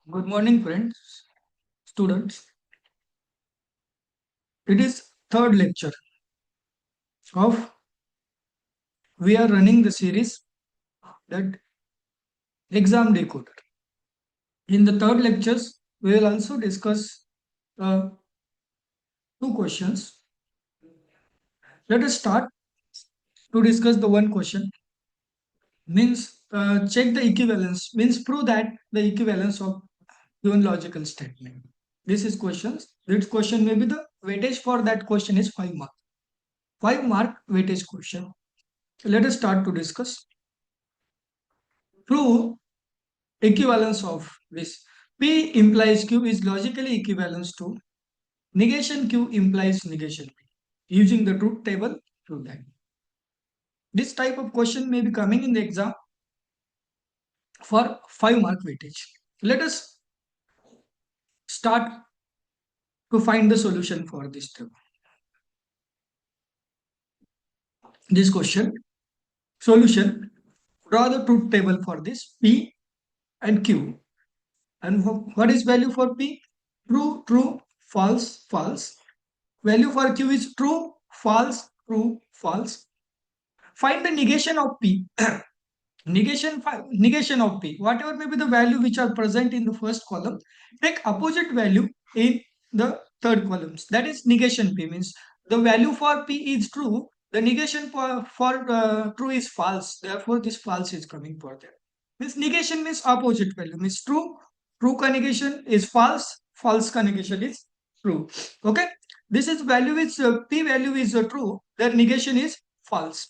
Good morning, friends, students. It is third lecture of we are running the series that exam decoder. In the third lectures, we will also discuss uh, two questions. Let us start to discuss the one question. Means check the equivalence. Means prove that the equivalence of given logical statement. This is questions. This question may be the weightage for that question is 5 mark. 5 mark weightage question. Let us start to discuss. Prove equivalence of this. P implies Q is logically equivalent to negation Q implies negation P. Using the truth table, prove that. This type of question may be coming in the exam for 5 mark weightage. Let us start to find the solution for this question. Solution. Draw the truth table for this P and Q. And what is value for P? True, true, false, false. Value for Q is true, false, true, false. Find the negation of P. Negation of P. Whatever may be the value which are present in the first column, take opposite value in the third columns. That is negation P means the value for P is true. The negation for true is false. Therefore, this false is coming for there. Means negation means opposite value. Means true. True conjugation is false. False conjugation is true. Okay. This is value is P value is true. Their negation is false.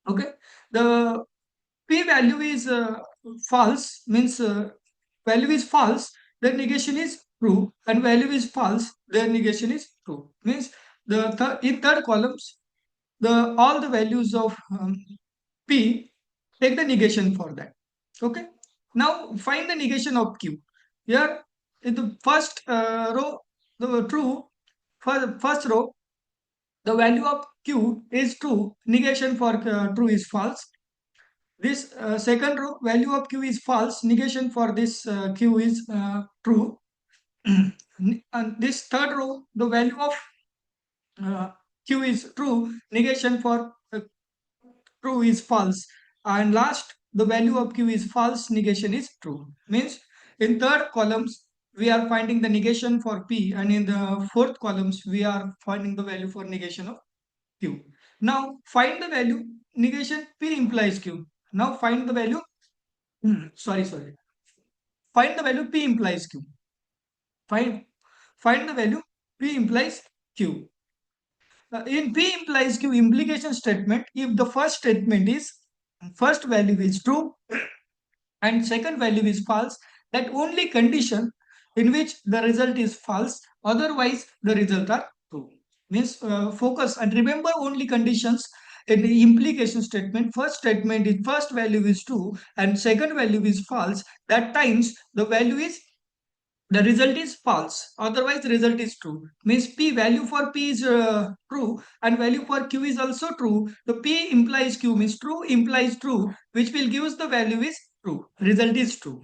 Okay. The P value is false means value is false, their negation is true, and value is false, their negation is true. Means in third columns, the all the values of P, take the negation for that. Okay. Now find the negation of Q. Here in the first row, the true for the first row, the value of Q is true. Negation for true is false. This second row value of Q is false. Negation for this Q is true. And this third row, the value of uh, Q is true. Negation for true is false. And last, the value of Q is false. Negation is true. Means in third columns, we are finding the negation for P, and in the fourth columns, we are finding the value for negation of Q. Now find the value. Negation P implies Q. Now find the value. Sorry. Find the value P implies Q. Find find the value P implies Q. In P implies Q implication statement, if the first value is true and second value is false, that only condition in which the result is false, otherwise the result are true. Means focus and remember only conditions in the implication statement. First statement is first value is true and second value is false. That times the result is false, otherwise the result is true. Means P value for P is true and value for Q is also true. The P implies Q means true implies true, which will give us the value is true, result is true.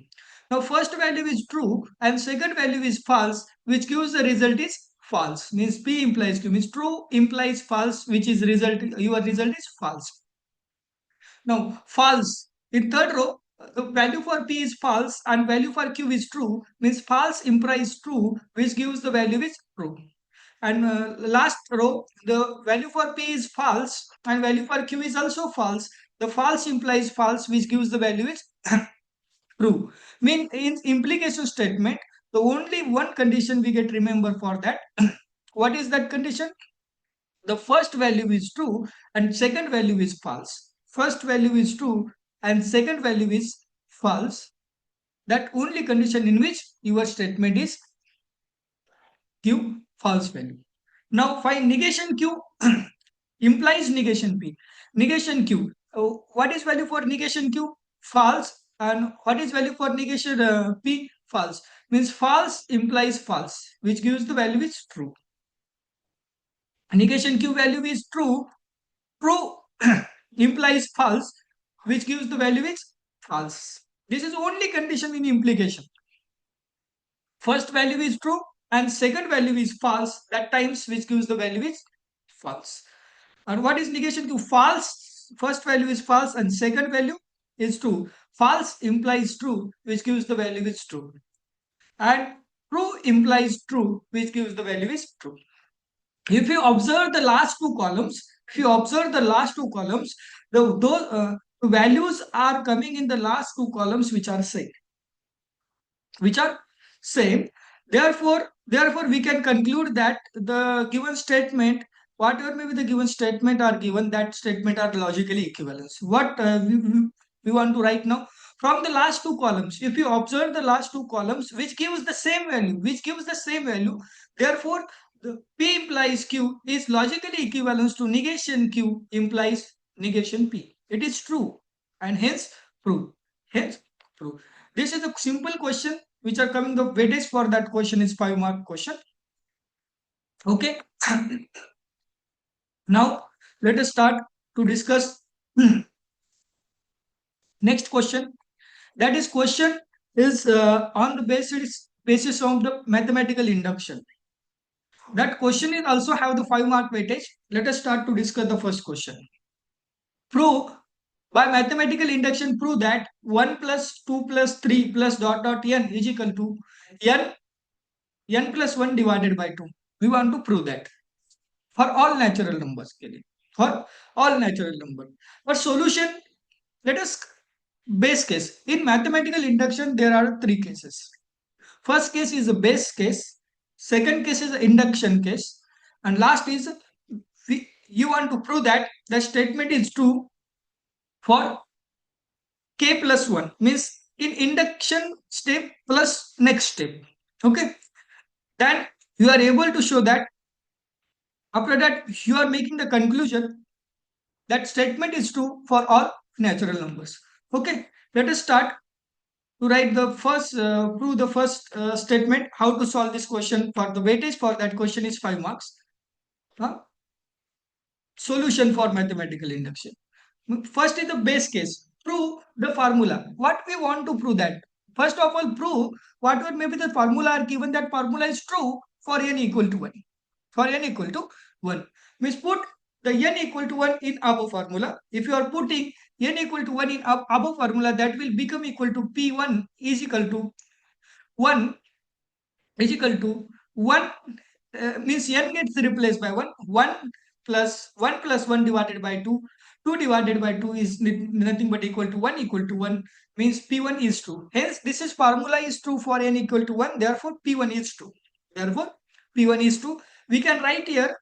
Now first value is true and second value is false, which gives the result is false. Means P implies Q means true implies false, which is your result is false. Now, false. In third row, the value for P is false and value for Q is true. Means false implies true, which gives the value is true. And last row, the value for P is false and value for Q is also false. The false implies false, which gives the value is true. Mean in implication statement, the only one condition we get remember for that. What is that condition? The first value is true and second value is false. First value is true and second value is false. That only condition in which your statement is Q false value. Now find negation Q implies negation P. Negation Q. What is value for negation Q? False. And what is value for negation P? False. Means false implies false, which gives the value is true. Negation Q value is true. True implies false, which gives the value is false. This is only condition in implication. First value is true and second value is false. That times which gives the value is false. And what is negation to false? First value is false and second value is true. False implies true, which gives the value is true. And true implies true, which gives the value is true. If you observe the last two columns, those values are coming in the last two columns which are same. Therefore we can conclude that the given statement, whatever may be the given statement are given, that statement are logically equivalent. What we want to write now? From the last two columns, if you observe the last two columns, which gives the same value, therefore the P implies Q is logically equivalent to negation Q implies negation P. It is true and hence proof. Hence proof. This is a simple question which are coming. The weightage for that question is 5-mark question. Okay. Now let us start to discuss next question. That is question is on the basis of the mathematical induction. That question is also have the 5-mark weightage. Let us start to discuss the first question. Prove by mathematical induction, prove that 1 plus 2 plus 3 plus dot dot n is equal to n plus 1 divided by 2. We want to prove that for all natural numbers. For all natural numbers. For solution, let us base case. In mathematical induction, there are three cases. First case is a base case. Second case is an induction case. And last is you want to prove that the statement is true for k plus 1. Means in induction step plus next step. Okay. Then you are able to show that after that you are making the conclusion that statement is true for all natural numbers. Okay. Let us start to write the first, prove the first statement. How to solve this question? For the weightage for that question is 5 marks. Solution for mathematical induction. First is the base case. Prove the formula. What we want to prove that? First of all, prove whatever maybe the formula are given, that formula is true for n equal to 1. For n equal to 1. Means put the n equal to 1 in above formula. If you are putting n equal to 1 in above formula, that will become equal to P1 is equal to 1 is equal to 1 means n gets replaced by 1. 1 plus 1 divided by 2. 2 divided by 2 is nothing but equal to 1 means P1 is true. Hence, this is formula is true for n equal to 1. Therefore, P1 is true. Therefore, P1 is true. We can write here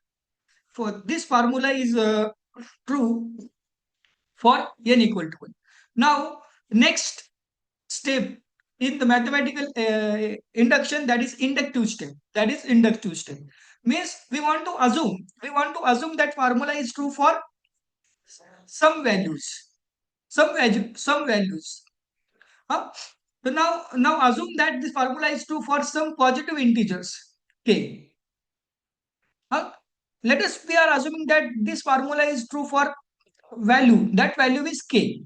for this formula is true for n equal to 1. Now, next step in the mathematical induction, that is inductive step. Means we want to assume that formula is true for some values. So now assume that this formula is true for some positive integers k. Let us, we are assuming that this formula is true for value. That value is k,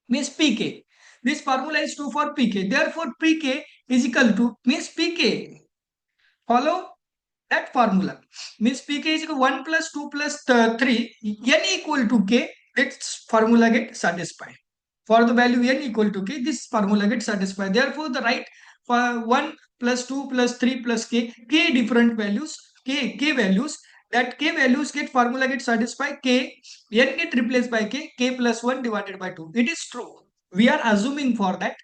means pk. This formula is true for pk. Therefore, pk is equal to, means pk follow that formula. Means pk is equal to 1 plus 2 plus 3 n equal to k. This formula gets satisfied. For the value n equal to k, this formula gets satisfied. Therefore, the right for 1 plus 2 plus 3 plus k different values, k values. That k values get formula get satisfied. K n get replaced by k plus 1 divided by 2. It is true. We are assuming for that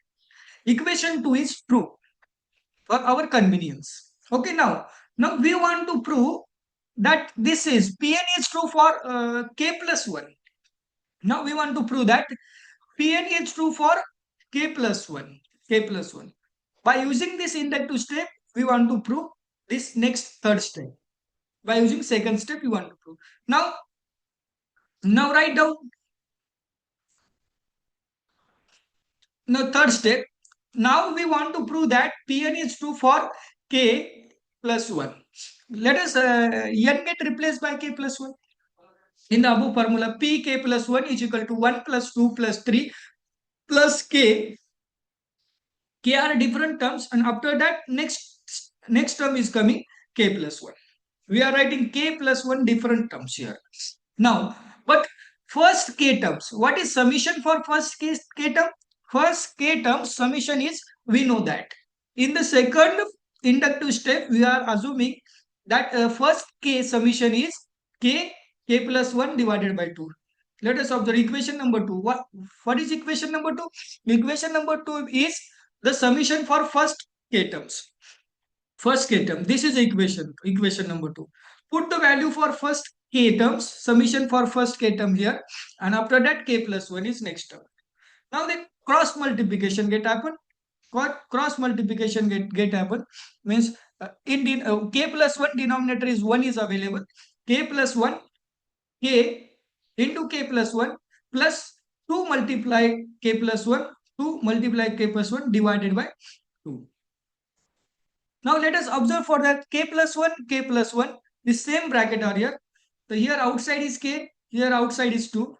equation 2 is true for our convenience. Okay, now we want to prove that this is Pn is true for k plus 1. Now we want to prove that Pn is true for k plus 1. By using this inductive step, we want to prove this next third step. By using second step, we want to prove. Now write down. Now third step. Now we want to prove that Pn is true for k plus 1. Let us n get replaced by k plus 1. In the above formula, pk plus 1 is equal to 1 plus 2 plus 3 plus k K are different terms, and after that next term is coming K plus 1. We are writing K plus 1 different terms here. Now, but first K terms, what is summation for first K term? First K term summation is, we know that. In the second inductive step, we are assuming that first K summation is K plus 1 divided by 2. Let us observe equation number 2. What is equation number 2? Equation number 2 is the summation for first K terms. First K term. This is equation number 2. Put the value for first K terms, summation for first K term here, and after that K plus 1 is next term. Now the cross multiplication get happen. Cross multiplication get happen means K plus 1 denominator is 1 is available. K plus 1 K into K plus 1 plus 2 multiply K plus 1, 2 multiply K plus 1 divided by 2. Now let us observe for that K plus 1, K plus 1, the same bracket are here. So here outside is K, here outside is 2.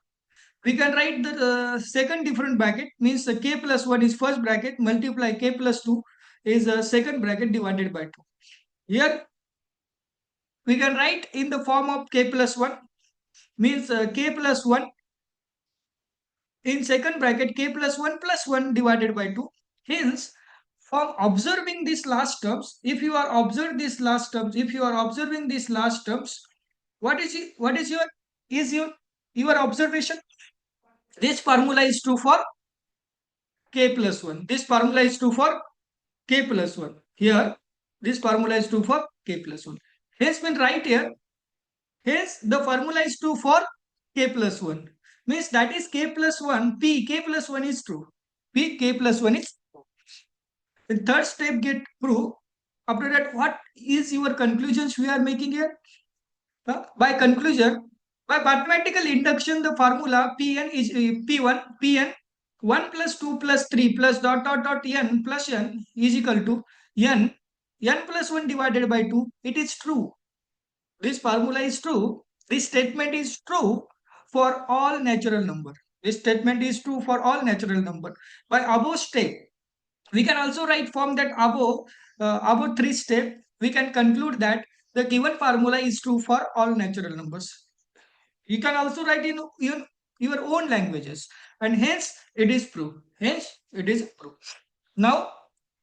We can write the second different bracket, means the K plus 1 is first bracket, multiply K plus 2 is a second bracket divided by 2. Here we can write in the form of K plus 1, means K plus 1 in second bracket K plus 1 plus 1 divided by 2. Hence, from observing these last terms, if you are observing these last terms, what is your observation? This formula is true for K plus 1. This formula is true for K plus 1. Here, this formula is true for K plus 1. Hence, when right here, hence the formula is true for K plus 1. Means that is K plus 1, K plus 1 is true. K plus 1 is true. The third step get proved. After that, what is your conclusions we are making here? By conclusion, by mathematical induction, the formula Pn is Pn 1 plus 2 plus 3 plus dot dot dot n plus n is equal to n plus 1 divided by 2. It is true. This formula is true. This statement is true for all natural number. This statement is true for all natural number. By above step, we can also write from that above 3 step, we can conclude that the given formula is true for all natural numbers. You can also write in your own languages, and hence it is proved. Now,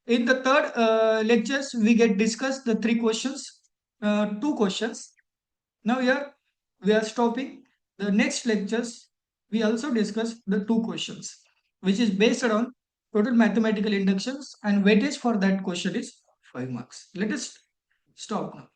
in the third lectures, we get discussed the 3 questions, 2 questions. Now here we are stopping. The next lectures, we also discuss the 2 questions, which is based on total mathematical inductions, and weightage for that question is 5 marks. Let us stop now.